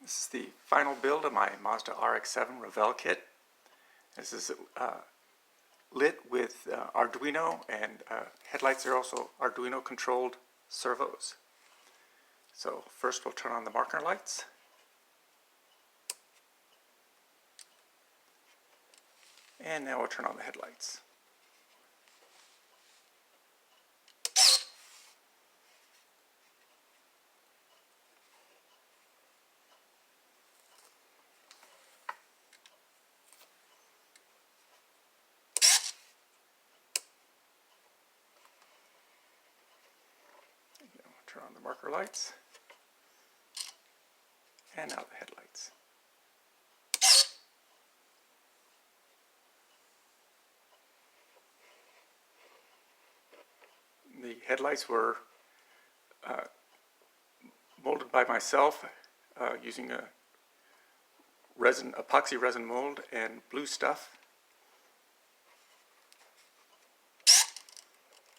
This is the final build of my Mazda RX-7 Revell kit. This is lit with Arduino, and headlights are also Arduino controlled servos. So first we'll turn on the marker lights. And now we'll turn on the headlights. Turn on the marker lights, and now the headlights. The headlights were molded by myself using a epoxy resin mold and blue stuff,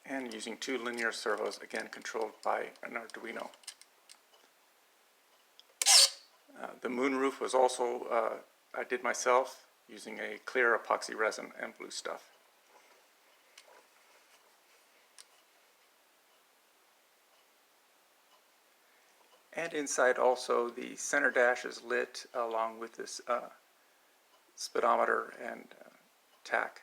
and using two linear servos, again controlled by an Arduino. The moonroof was also I did myself using a clear epoxy resin and blue stuff. And inside also the center dash is lit along with this speedometer and tach.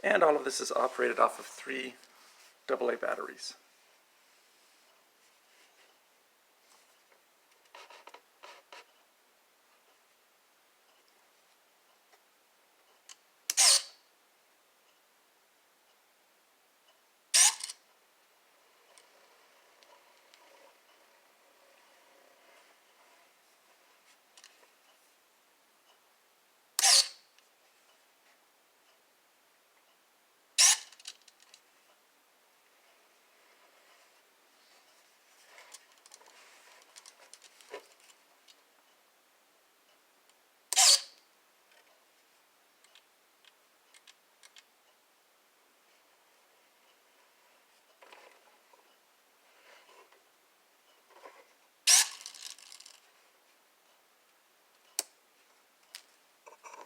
And all of this is operated off of 3 AA batteries.